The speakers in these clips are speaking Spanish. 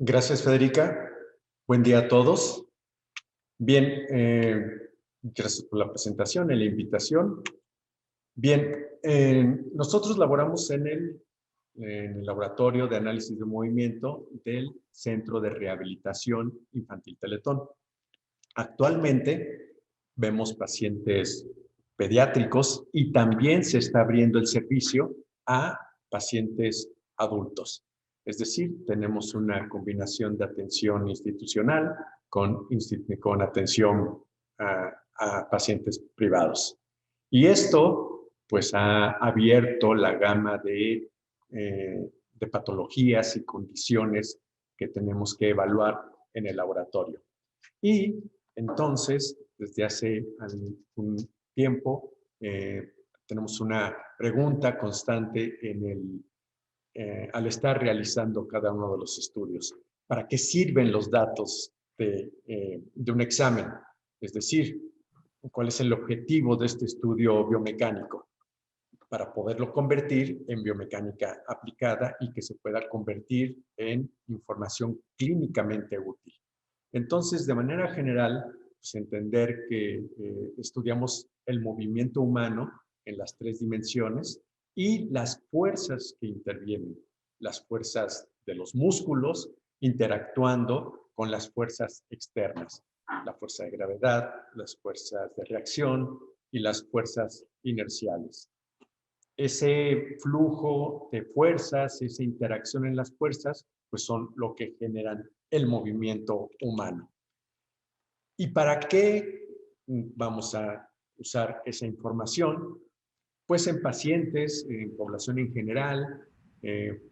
Gracias, Federica. Buen día a todos. Bien, gracias por la presentación y la invitación. Bien, nosotros laboramos en el Laboratorio de Análisis de Movimiento del Centro de Rehabilitación Infantil Teletón. Actualmente vemos pacientes pediátricos y también se está abriendo el servicio a pacientes adultos. Es decir, tenemos una combinación de atención institucional con atención a pacientes privados. Y esto, pues, ha abierto la gama de patologías y condiciones que tenemos que evaluar en el laboratorio. Y entonces, desde hace algún tiempo, tenemos una pregunta constante al estar realizando cada uno de los estudios. ¿Para qué sirven los datos de un examen? Es decir, ¿cuál es el objetivo de este estudio biomecánico? Para poderlo convertir en biomecánica aplicada y que se pueda convertir en información clínicamente útil. Entonces, de manera general, pues entender que estudiamos el movimiento humano en las tres dimensiones y las fuerzas que intervienen, las fuerzas de los músculos interactuando con las fuerzas externas, la fuerza de gravedad, las fuerzas de reacción y las fuerzas inerciales. Ese flujo de fuerzas, esa interacción en las fuerzas, pues son lo que generan el movimiento humano. ¿Y para qué vamos a usar esa información? Pues en pacientes, en población en general,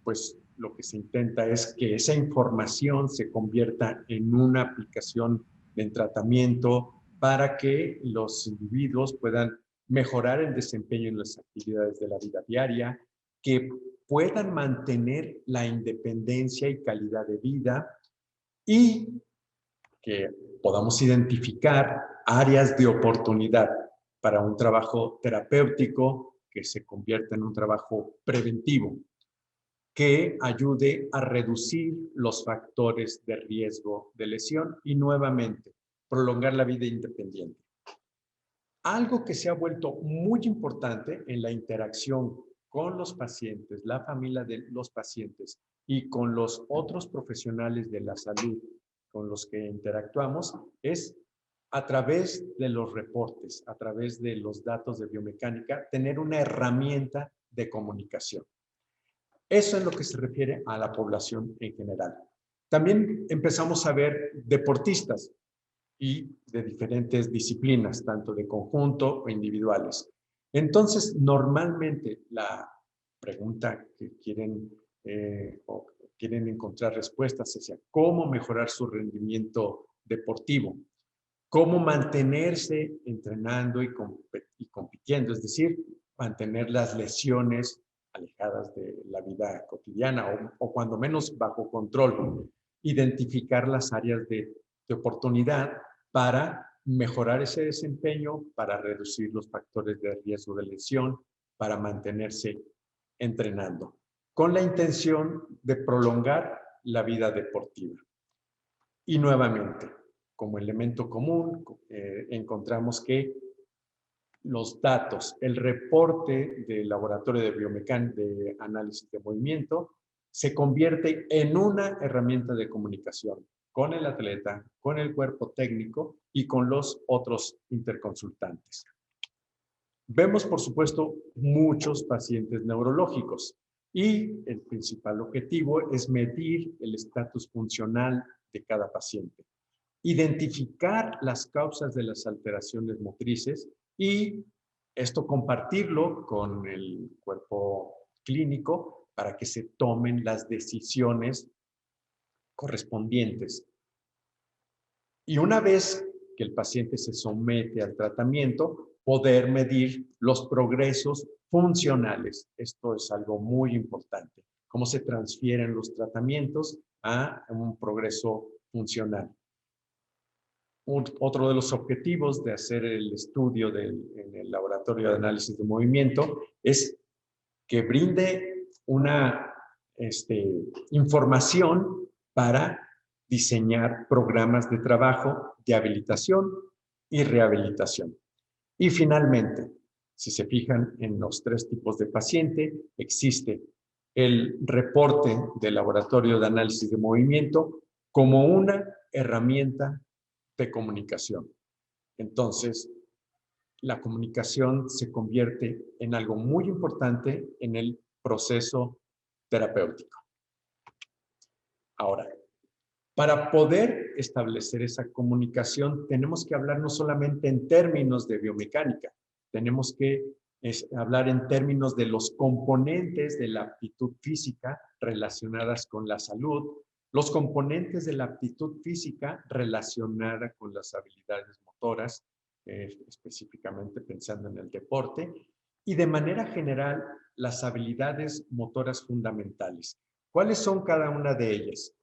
pues lo que se intenta es que esa información se convierta en una aplicación en tratamiento para que los individuos puedan mejorar el desempeño en las actividades de la vida diaria, que puedan mantener la independencia y calidad de vida y que podamos identificar áreas de oportunidad para un trabajo terapéutico que se convierta en un trabajo preventivo, que ayude a reducir los factores de riesgo de lesión y nuevamente prolongar la vida independiente. Algo que se ha vuelto muy importante en la interacción con los pacientes, la familia de los pacientes y con los otros profesionales de la salud con los que interactuamos es a través de los reportes, a través de los datos de biomecánica, tener una herramienta de comunicación. Eso es lo que se refiere a la población en general. También empezamos a ver deportistas y de diferentes disciplinas, tanto de conjunto o individuales. Entonces, normalmente la pregunta que o quieren encontrar respuestas es cómo mejorar su rendimiento deportivo, cómo mantenerse entrenando y compitiendo, es decir, mantener las lesiones alejadas de la vida cotidiana o cuando menos bajo control, identificar las áreas de oportunidad para mejorar ese desempeño, para reducir los factores de riesgo de lesión, para mantenerse entrenando, con la intención de prolongar la vida deportiva. Y nuevamente, como elemento común, encontramos que los datos, el reporte del laboratorio de biomecánica de análisis de movimiento se convierte en una herramienta de comunicación con el atleta, con el cuerpo técnico y con los otros interconsultantes. Vemos, por supuesto, muchos pacientes neurológicos y el principal objetivo es medir el estatus funcional de cada paciente, identificar las causas de las alteraciones motrices y esto compartirlo con el cuerpo clínico para que se tomen las decisiones correspondientes. Y una vez que el paciente se somete al tratamiento, poder medir los progresos funcionales. Esto es algo muy importante. Cómo se transfieren los tratamientos a un progreso funcional. Otro de los objetivos de hacer el estudio en el laboratorio de análisis de movimiento es que brinde una información para diseñar programas de trabajo de habilitación y rehabilitación. Y finalmente, si se fijan en los 3 tipos de paciente, existe el reporte del laboratorio de análisis de movimiento como una herramienta de comunicación. Entonces, la comunicación se convierte en algo muy importante en el proceso terapéutico. Ahora, para poder establecer esa comunicación, tenemos que hablar no solamente en términos de biomecánica, tenemos que hablar en términos de los componentes de la aptitud física relacionadas con la salud, los componentes de la aptitud física relacionada con las habilidades motoras, específicamente pensando en el deporte, y de manera general, las habilidades motoras fundamentales. ¿Cuáles son cada una de ellas?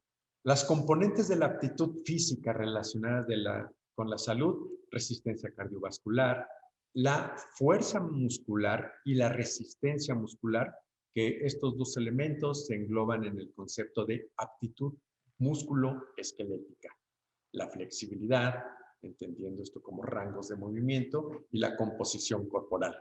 Las componentes de la aptitud física relacionadas con la salud, resistencia cardiovascular, la fuerza muscular y la resistencia muscular, que estos 2 elementos se engloban en el concepto de aptitud músculo-esquelética. La flexibilidad, entendiendo esto como rangos de movimiento, y la composición corporal.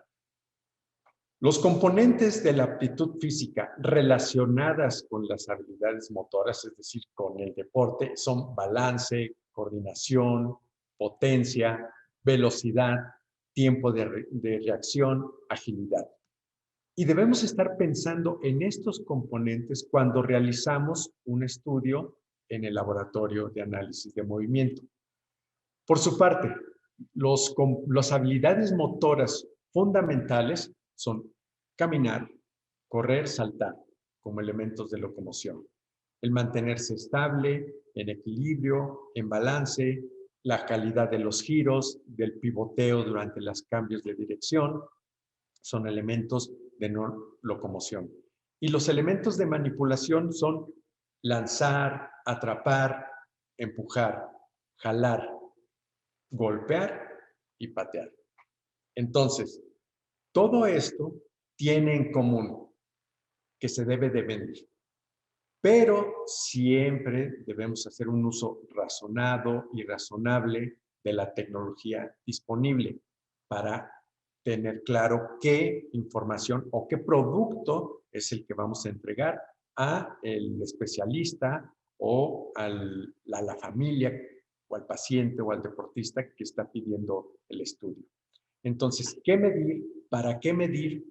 Los componentes de la aptitud física relacionadas con las habilidades motoras, es decir, con el deporte, son balance, coordinación, potencia, velocidad, tiempo de reacción, agilidad. Y debemos estar pensando en estos componentes cuando realizamos un estudio en el laboratorio de análisis de movimiento. Por su parte, las habilidades motoras fundamentales son caminar, correr, saltar, como elementos de locomoción. El mantenerse estable, en equilibrio, en balance, la calidad de los giros, del pivoteo durante los cambios de dirección, son elementos de no locomoción. Y los elementos de manipulación son lanzar, atrapar, empujar, jalar, golpear y patear. Entonces, todo esto tiene en común que se debe de medir, pero siempre debemos hacer un uso razonado y razonable de la tecnología disponible para tener claro qué información o qué producto es el que vamos a entregar al especialista o a la familia o al paciente o al deportista que está pidiendo el estudio. Entonces, ¿qué medir? ¿Para qué medir?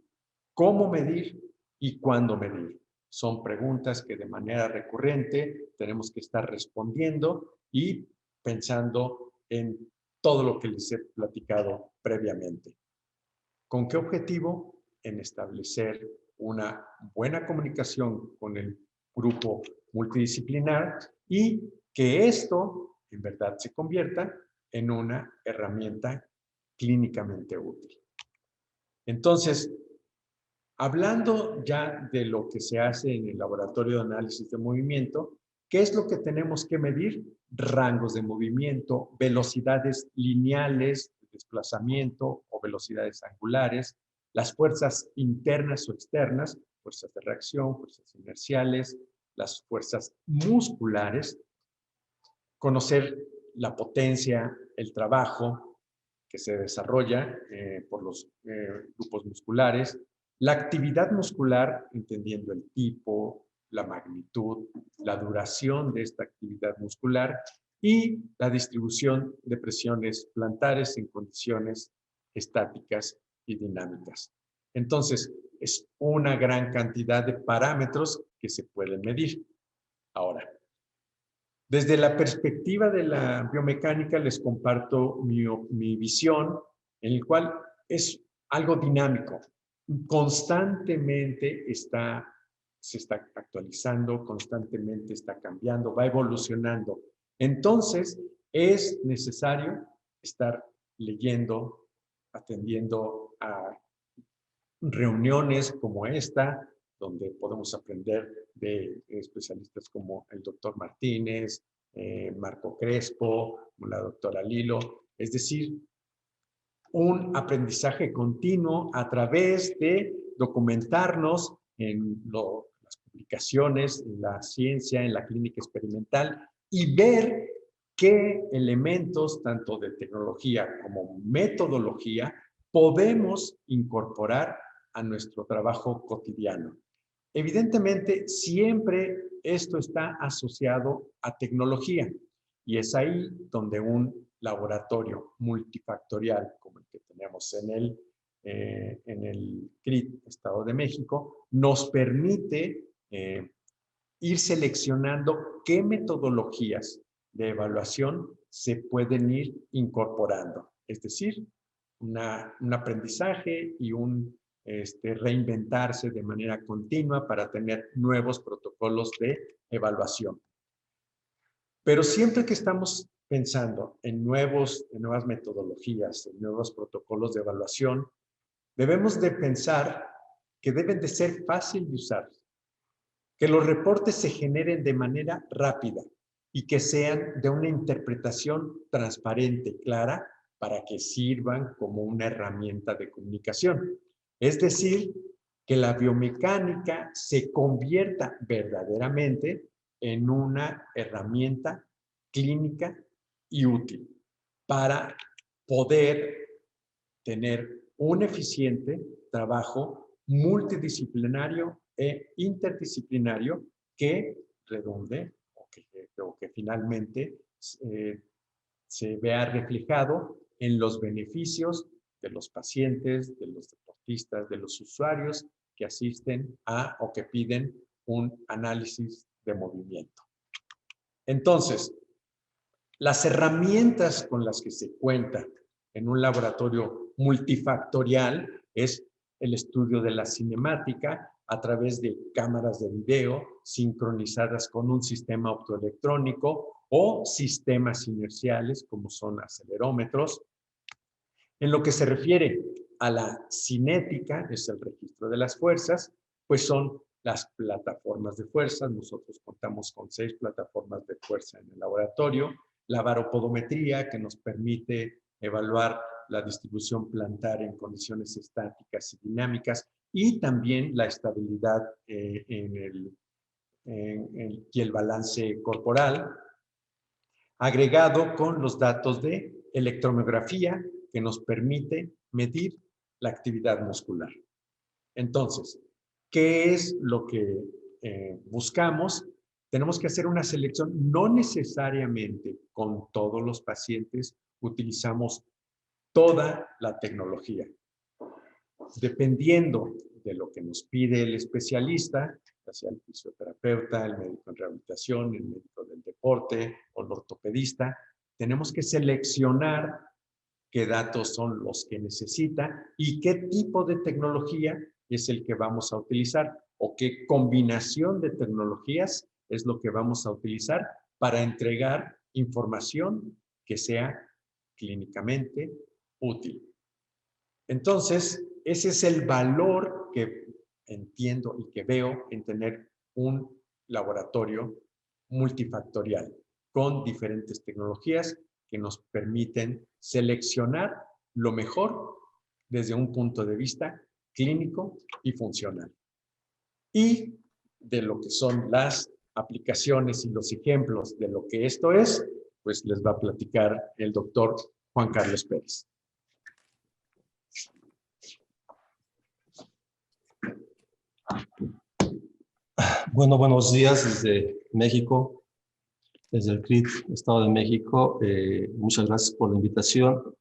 ¿Cómo medir? ¿Y cuándo medir? Son preguntas que de manera recurrente tenemos que estar respondiendo y pensando en todo lo que les he platicado previamente. ¿Con qué objetivo? En establecer una buena comunicación con el grupo multidisciplinar y que esto en verdad se convierta en una herramienta clínicamente útil. Entonces, hablando ya de lo que se hace en el laboratorio de análisis de movimiento, ¿qué es lo que tenemos que medir? Rangos de movimiento, velocidades lineales de desplazamiento o velocidades angulares, las fuerzas internas o externas, fuerzas de reacción, fuerzas inerciales, las fuerzas musculares, conocer la potencia, el trabajo que se desarrolla por los grupos musculares, la actividad muscular, entendiendo el tipo, la magnitud, la duración de esta actividad muscular y la distribución de presiones plantares en condiciones estáticas y dinámicas. Entonces, es una gran cantidad de parámetros que se pueden medir. Ahora, desde la perspectiva de la biomecánica les comparto mi visión, en el cual es algo dinámico. Constantemente se está actualizando, constantemente está cambiando, va evolucionando. Entonces, es necesario estar leyendo, atendiendo a reuniones como esta, donde podemos aprender de especialistas como el doctor Martínez, Marco Crespo, la doctora Lilo, es decir, un aprendizaje continuo a través de documentarnos en las aplicaciones en la ciencia, en la clínica experimental, y ver qué elementos, tanto de tecnología como metodología, podemos incorporar a nuestro trabajo cotidiano. Evidentemente, siempre esto está asociado a tecnología, y es ahí donde un laboratorio multifactorial, como el que tenemos en el CRIT Estado de México, nos permite ir seleccionando qué metodologías de evaluación se pueden ir incorporando. Es decir, un aprendizaje y un reinventarse de manera continua para tener nuevos protocolos de evaluación. Pero siempre que estamos pensando en nuevas metodologías, en nuevos protocolos de evaluación, debemos de pensar que deben de ser fácil de usar, que los reportes se generen de manera rápida y que sean de una interpretación transparente, clara, para que sirvan como una herramienta de comunicación. Es decir, que la biomecánica se convierta verdaderamente en una herramienta clínica y útil para poder tener un eficiente trabajo multidisciplinario e interdisciplinario que redunde o que finalmente se vea reflejado en los beneficios de los pacientes, de los deportistas, de los usuarios que asisten a o que piden un análisis de movimiento. Entonces, las herramientas con las que se cuenta en un laboratorio multifactorial es el estudio de la cinemática a través de cámaras de video sincronizadas con un sistema optoelectrónico o sistemas inerciales como son acelerómetros. En lo que se refiere a la cinética, es el registro de las fuerzas, pues son las plataformas de fuerza. Nosotros contamos con 6 plataformas de fuerza en el laboratorio. La baropodometría, que nos permite evaluar la distribución plantar en condiciones estáticas y dinámicas, y también la estabilidad y el balance corporal, agregado con los datos de electromiografía, que nos permite medir la actividad muscular. Entonces, ¿qué es lo que buscamos? Tenemos que hacer una selección. No necesariamente con todos los pacientes utilizamos toda la tecnología. Dependiendo de lo que nos pide el especialista, ya sea el fisioterapeuta, el médico en rehabilitación, el médico del deporte o el ortopedista, tenemos que seleccionar qué datos son los que necesita y qué tipo de tecnología es el que vamos a utilizar o qué combinación de tecnologías es lo que vamos a utilizar para entregar información que sea clínicamente útil. Entonces, ese es el valor que entiendo y que veo en tener un laboratorio multifactorial con diferentes tecnologías que nos permiten seleccionar lo mejor desde un punto de vista clínico y funcional. Y de lo que son las aplicaciones y los ejemplos de lo que esto es, pues les va a platicar el doctor Juan Carlos Pérez. Bueno, buenos días desde México, desde el CRIT, Estado de México. Muchas gracias por la invitación.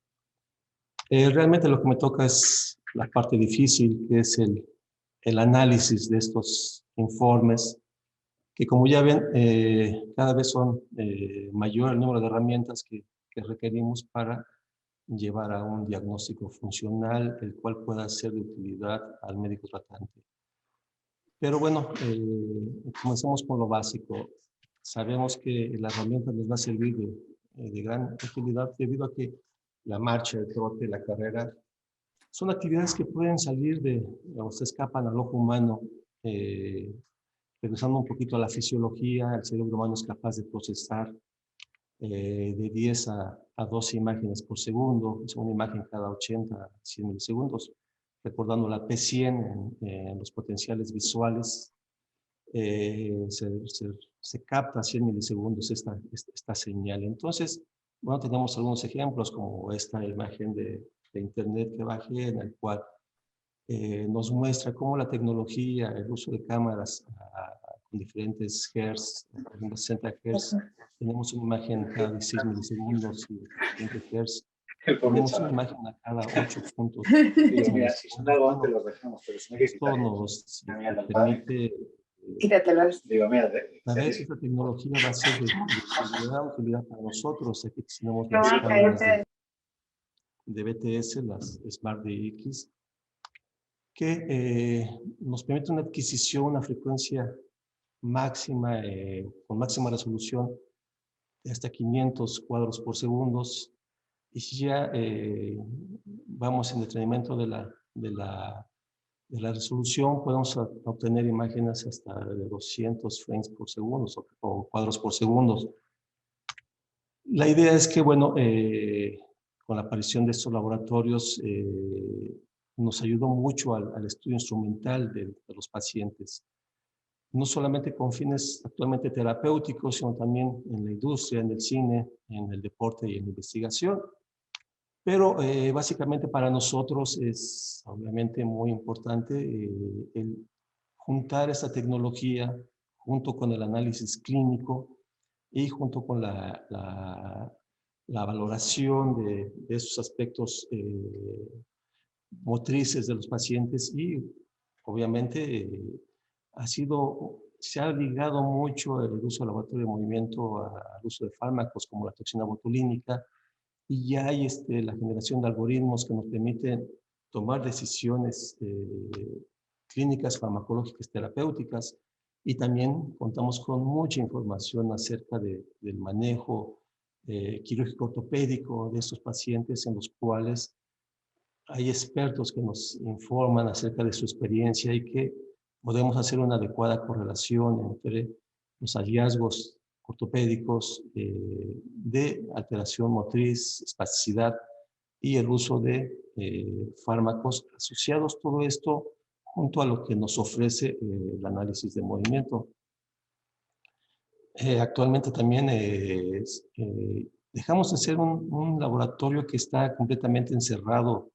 Realmente lo que me toca es la parte difícil, que es el análisis de estos informes, que como ya ven, cada vez son mayor el número de herramientas que requerimos para llevar a un diagnóstico funcional, el cual pueda ser de utilidad al médico tratante. Pero bueno, comencemos con lo básico. Sabemos que la herramienta nos va a servir de gran utilidad debido a que la marcha, el trote, la carrera, son actividades que pueden salir se escapan al ojo humano. Regresando un poquito a la fisiología, el cerebro humano es capaz de procesar de 10 a 12 imágenes por segundo, es una imagen cada 80 a 100 milisegundos. Recordando la P100 en los potenciales visuales, se capta a 100 milisegundos esta señal. Entonces, bueno, tenemos algunos ejemplos como esta imagen de internet que bajé, en el cual nos muestra cómo la tecnología, el uso de cámaras con diferentes hertz, por ejemplo 60 hertz, tenemos una imagen cada 16 milisegundos y 20 hertz. El pobre Tenemos una chaval. imagen a cada 8.8 Digo, mira, si son algo antes milisegundos. los dejamos, pero si no hay que Esto quitar. nos Ah, mira, al padre. permite Quítatelos. Digo, mira, saber si esta tecnología va a ser de gran utilidad para nosotros. Aquí tenemos No, las cámaras cállate. de BTS, las Smart DX, que nos permite una adquisición, una frecuencia máxima, con máxima resolución de hasta 500 cuadros por segundo. Y si ya vamos en detrimento de la resolución, podemos obtener imágenes hasta de 200 frames por segundo o cuadros por segundo. La idea es que, bueno, con la aparición de estos laboratorios, nos ayudó mucho al estudio instrumental de los pacientes. No solamente con fines actualmente terapéuticos, sino también en la industria, en el cine, en el deporte y en la investigación. Pero básicamente para nosotros es obviamente muy importante el juntar esta tecnología junto con el análisis clínico y junto con la valoración de esos aspectos motrices de los pacientes y obviamente se ha ligado mucho el uso del laboratorio de movimiento al uso de fármacos como la toxina botulínica, y ya hay la generación de algoritmos que nos permiten tomar decisiones clínicas, farmacológicas, terapéuticas, y también contamos con mucha información acerca del manejo quirúrgico ortopédico de estos pacientes, en los cuales hay expertos que nos informan acerca de su experiencia y que podemos hacer una adecuada correlación entre los hallazgos ortopédicos de alteración motriz, espasticidad y el uso de fármacos asociados, todo esto junto a lo que nos ofrece el análisis de movimiento. Actualmente también dejamos de ser un laboratorio que está completamente encerrado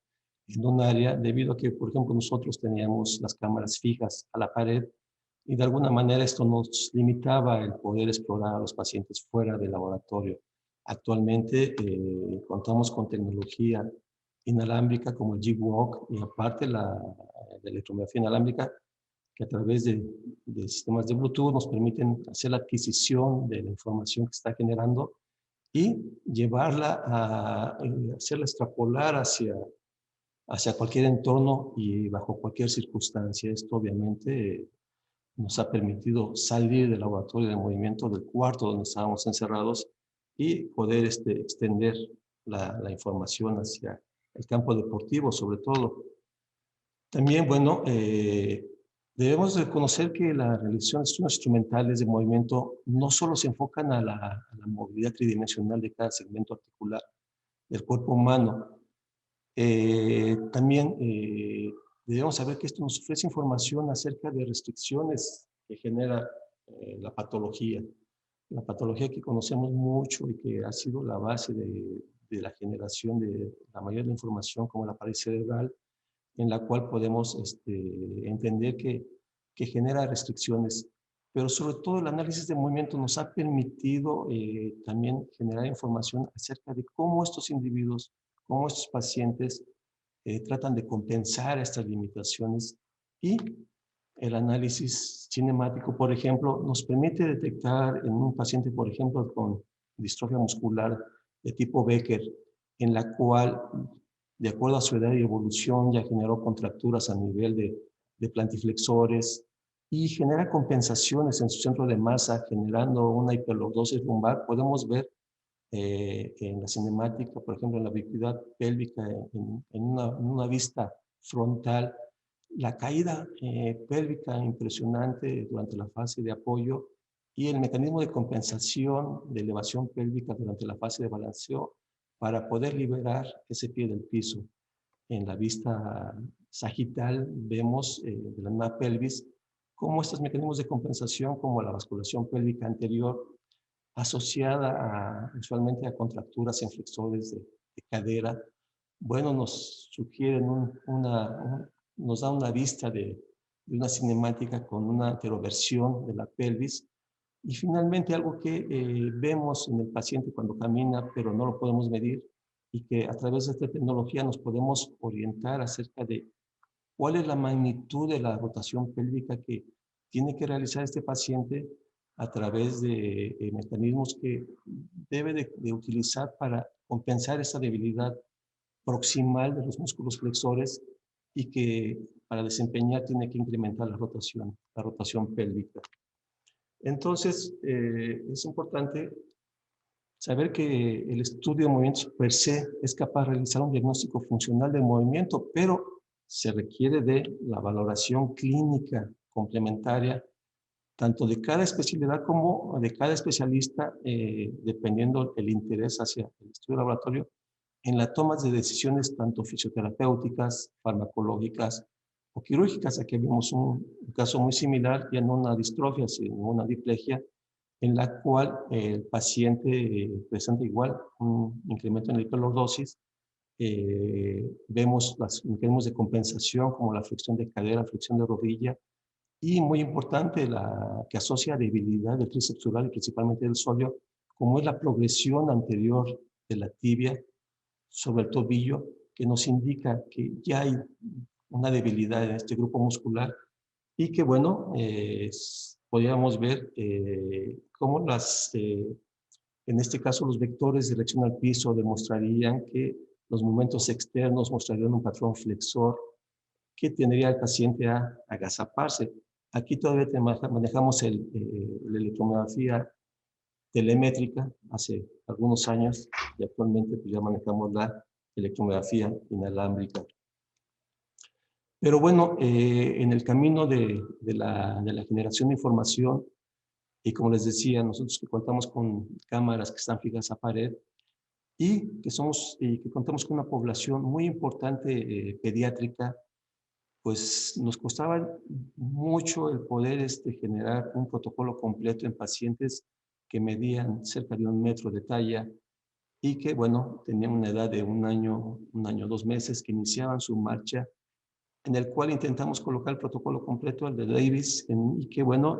en un área, debido a que, por ejemplo, nosotros teníamos las cámaras fijas a la pared y de alguna manera esto nos limitaba el poder explorar a los pacientes fuera del laboratorio. Actualmente contamos con tecnología inalámbrica como el G-Walk y aparte la electromiografía inalámbrica, que a través de sistemas de Bluetooth nos permiten hacer la adquisición de la información que está generando y llevarla hacerla extrapolar hacia cualquier entorno y bajo cualquier circunstancia. Esto obviamente nos ha permitido salir del laboratorio de movimiento, del cuarto donde estábamos encerrados, y poder extender la información hacia el campo deportivo, sobre todo. También, bueno, debemos reconocer que la realización de estudios instrumentales de movimiento no solo se enfocan a la movilidad tridimensional de cada segmento articular del cuerpo humano. También debemos saber que esto nos ofrece información acerca de restricciones que genera la patología. La patología que conocemos mucho y que ha sido la base de la generación de la mayoría de la información, como la pared cerebral, en la cual podemos entender que genera restricciones. Pero sobre todo el análisis de movimiento nos ha permitido también generar información acerca de cómo estos individuos, cómo estos pacientes tratan de compensar estas limitaciones, y el análisis cinemático, por ejemplo, nos permite detectar en un paciente, por ejemplo, con distrofia muscular de tipo Becker, en la cual, de acuerdo a su edad y evolución, ya generó contracturas a nivel de plantiflexores y genera compensaciones en su centro de masa, generando una hiperlordosis lumbar. Podemos ver en la cinemática, por ejemplo, en la ubicuidad pélvica, en una vista frontal, la caída pélvica impresionante durante la fase de apoyo y el mecanismo de compensación de elevación pélvica durante la fase de balanceo para poder liberar ese pie del piso. En la vista sagital vemos de la misma pelvis cómo estos mecanismos de compensación, como la basculación pélvica anterior, asociada usualmente a contracturas en flexores de cadera, bueno, nos sugieren nos da una vista de una cinemática con una anteroversión de la pelvis. Y finalmente algo que vemos en el paciente cuando camina, pero no lo podemos medir, y que a través de esta tecnología nos podemos orientar acerca de cuál es la magnitud de la rotación pélvica que tiene que realizar este paciente a través de mecanismos que debe de utilizar para compensar esa debilidad proximal de los músculos flexores y que para desempeñar tiene que incrementar la rotación pélvica. Entonces, es importante saber que el estudio de movimientos per se es capaz de realizar un diagnóstico funcional del movimiento, pero se requiere de la valoración clínica complementaria, tanto de cada especialidad como de cada especialista, dependiendo del interés hacia el estudio laboratorio, en la toma de decisiones tanto fisioterapéuticas, farmacológicas o quirúrgicas. Aquí vemos un caso muy similar, ya no una distrofia, sino una diplegia, en la cual el paciente presenta igual un incremento en la hiperlordosis. Vemos los mecanismos de compensación como la flexión de cadera, flexión de rodilla, y muy importante, la que asocia debilidad del tríceps y principalmente del sóleo, como es la progresión anterior de la tibia sobre el tobillo, que nos indica que ya hay una debilidad en este grupo muscular y que, bueno, podríamos ver cómo en este caso los vectores de reacción al piso demostrarían que los momentos externos mostrarían un patrón flexor que tendría al paciente a agazaparse. Aquí todavía manejamos la electromiografía telemétrica hace algunos años y actualmente pues, ya manejamos la electromiografía inalámbrica. Pero bueno, en el camino de la generación de información, y como les decía, nosotros que contamos con cámaras que están fijas a pared y que contamos con una población muy importante pediátrica, pues nos costaba mucho el poder generar un protocolo completo en pacientes que medían cerca de 1 metro de talla y que, bueno, tenían una edad de un año, 2 meses, que iniciaban su marcha, en el cual intentamos colocar el protocolo completo, el de Davis, y que, bueno,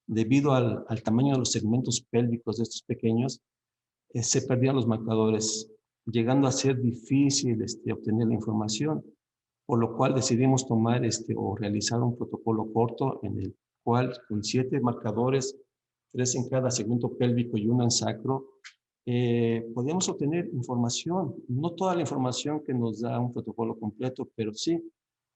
debido al tamaño de los segmentos pélvicos de estos pequeños, se perdían los marcadores, llegando a ser difícil obtener la información, por lo cual decidimos tomar o realizar un protocolo corto en el cual con 7 marcadores, 3 en cada segmento pélvico y 1 en sacro, podíamos obtener información, no toda la información que nos da un protocolo completo, pero sí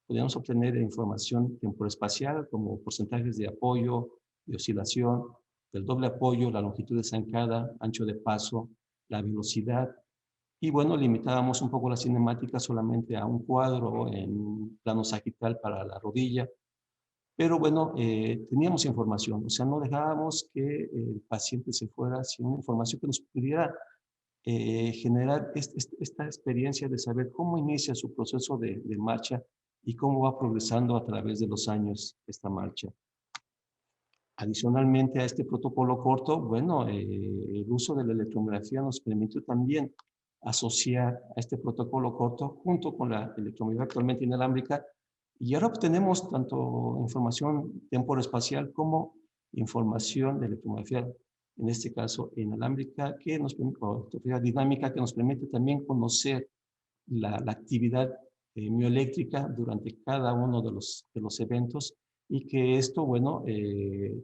podíamos obtener información temporespacial como porcentajes de apoyo, de oscilación, del doble apoyo, la longitud de zancada, ancho de paso, la velocidad. Y bueno, limitábamos un poco la cinemática solamente a un cuadro en plano sagital para la rodilla. Pero bueno, teníamos información, o sea, no dejábamos que el paciente se fuera sin información que nos pudiera generar esta experiencia de saber cómo inicia su proceso de marcha y cómo va progresando a través de los años esta marcha. Adicionalmente a este protocolo corto, bueno, el uso de la electromiografía nos permitió también asociar a este protocolo corto junto con la electromiografía actualmente inalámbrica, y ahora obtenemos tanto información temporoespacial como información de electromiografía, en este caso inalámbrica, que nos permite, o dinámica, que nos permite también conocer la actividad mioeléctrica durante cada uno de los eventos, y que esto, bueno,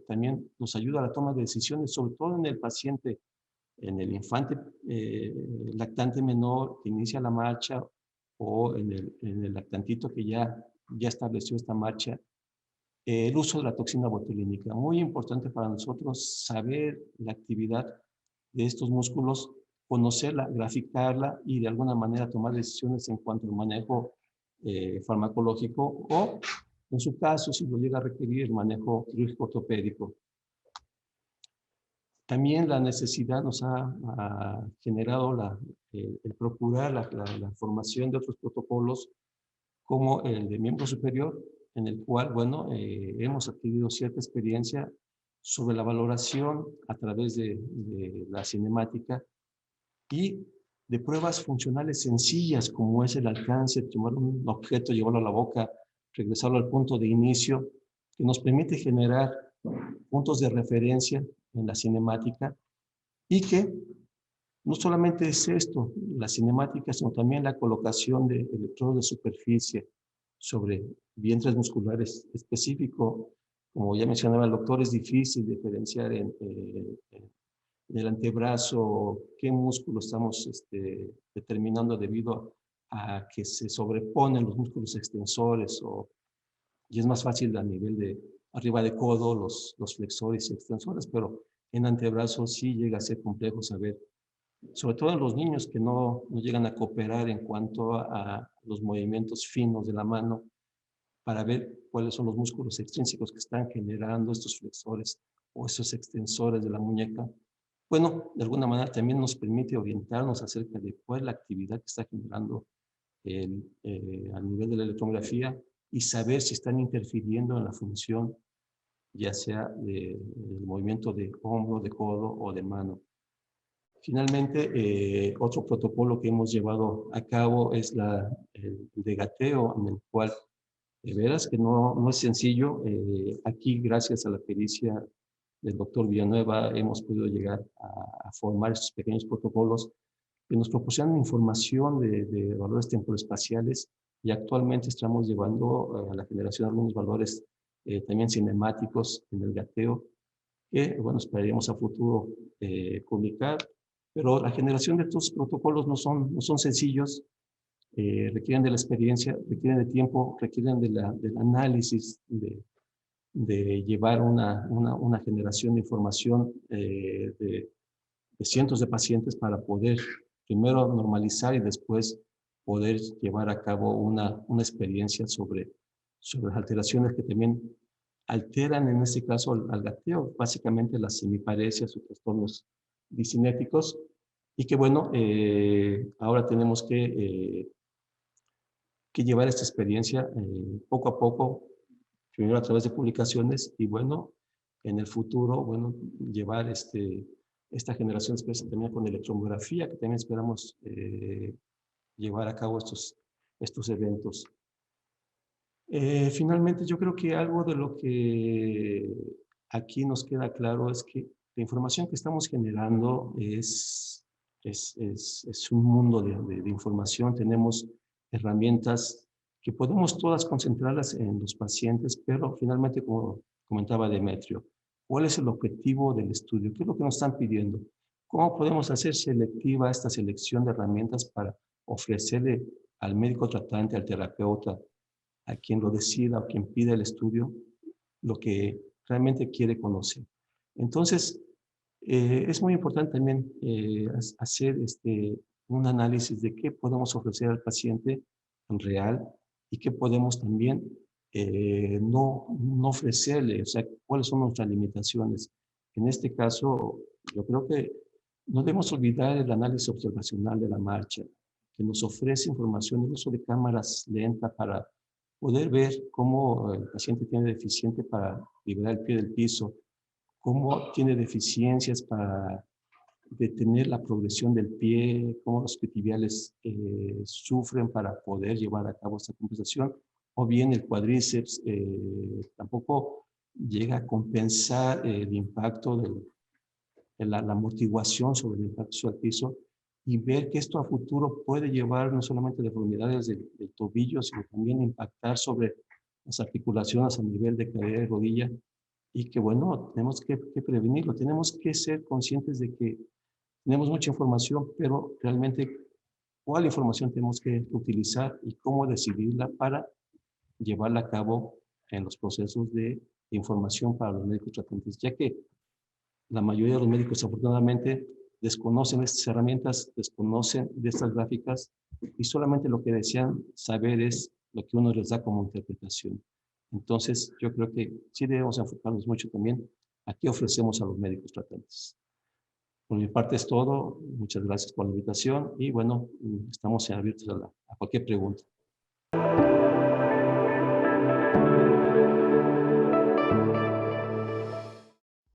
también nos ayuda a la toma de decisiones, sobre todo en el paciente, en el infante lactante menor que inicia la marcha, o en el lactantito que ya estableció esta marcha. El uso de la toxina botulínica, muy importante para nosotros saber la actividad de estos músculos, conocerla, graficarla y de alguna manera tomar decisiones en cuanto al manejo farmacológico, o en su caso, si lo llega a requerir, el manejo quirúrgico ortopédico. También la necesidad nos ha generado el procurar la formación de otros protocolos, como el de miembro superior, en el cual, bueno, hemos adquirido cierta experiencia sobre la valoración a través de la cinemática y de pruebas funcionales sencillas, como es el alcance, tomar un objeto, llevarlo a la boca, regresarlo al punto de inicio, que nos permite generar puntos de referencia en la cinemática y que no solamente es esto, la cinemática, sino también la colocación de electrodos de superficie sobre vientres musculares específico. Como ya mencionaba el doctor, es difícil diferenciar en el antebrazo qué músculo estamos determinando debido a que se sobreponen los músculos extensores y es más fácil a nivel de arriba de codo los flexores y extensores, pero en antebrazo sí llega a ser complejo saber, sobre todo en los niños que no llegan a cooperar en cuanto a los movimientos finos de la mano, para ver cuáles son los músculos extrínsecos que están generando estos flexores o esos extensores de la muñeca. Bueno, de alguna manera también nos permite orientarnos acerca de cuál es la actividad que está generando a nivel de la electrografía y saber si están interfiriendo en la función, ya sea del movimiento de hombro, de codo o de mano. Finalmente, otro protocolo que hemos llevado a cabo es el de gateo, en el cual de veras que no es sencillo. Aquí, gracias a la pericia del doctor Villanueva, hemos podido llegar a formar estos pequeños protocolos que nos proporcionan información de valores temporospaciales y actualmente estamos llevando a la generación algunos valores también cinemáticos en el gateo que, bueno, esperaríamos a futuro publicar. Pero la generación de estos protocolos no son sencillos, requieren de la experiencia, requieren de tiempo, requieren del análisis, de llevar una generación de información de cientos de pacientes para poder primero normalizar y después poder llevar a cabo una experiencia sobre las alteraciones que también alteran en este caso al gateo, básicamente las semiparesias o trastornos discinéticos, y que bueno, ahora tenemos que llevar esta experiencia poco a poco, primero a través de publicaciones y bueno, en el futuro, bueno, llevar esta generación de experiencia también con electromografía, que también esperamos llevar a cabo estos eventos. Finalmente, yo creo que algo de lo que aquí nos queda claro es que la información que estamos generando es un mundo de información. Tenemos herramientas que podemos todas concentrarlas en los pacientes, pero finalmente, como comentaba Demetrio, ¿cuál es el objetivo del estudio? ¿Qué es lo que nos están pidiendo? ¿Cómo podemos hacer selectiva esta selección de herramientas para ofrecerle al médico tratante, al terapeuta, a quien lo decida o quien pida el estudio, lo que realmente quiere conocer? Entonces, es muy importante también hacer un análisis de qué podemos ofrecer al paciente en real y qué podemos también no ofrecerle, o sea, cuáles son nuestras limitaciones. En este caso, yo creo que no debemos olvidar el análisis observacional de la marcha, que nos ofrece información, el uso de cámaras lentas para poder ver cómo el paciente tiene deficiente para liberar el pie del piso, cómo tiene deficiencias para detener la progresión del pie, cómo los isquiotibiales sufren para poder llevar a cabo esta compensación, o bien el cuádriceps tampoco llega a compensar el impacto de la amortiguación sobre el impacto sobre el piso, y ver que esto a futuro puede llevar no solamente deformidades del tobillo, sino también impactar sobre las articulaciones a nivel de cadera y rodilla, y que bueno, tenemos que prevenirlo, tenemos que ser conscientes de que tenemos mucha información, pero realmente cuál información tenemos que utilizar y cómo decidirla para llevarla a cabo en los procesos de información para los médicos tratantes, ya que la mayoría de los médicos afortunadamente desconocen estas herramientas, desconocen de estas gráficas y solamente lo que desean saber es lo que uno les da como interpretación. Entonces, yo creo que sí debemos enfocarnos mucho también a qué ofrecemos a los médicos tratantes. Por mi parte es todo. Muchas gracias por la invitación y bueno, estamos abiertos a cualquier pregunta.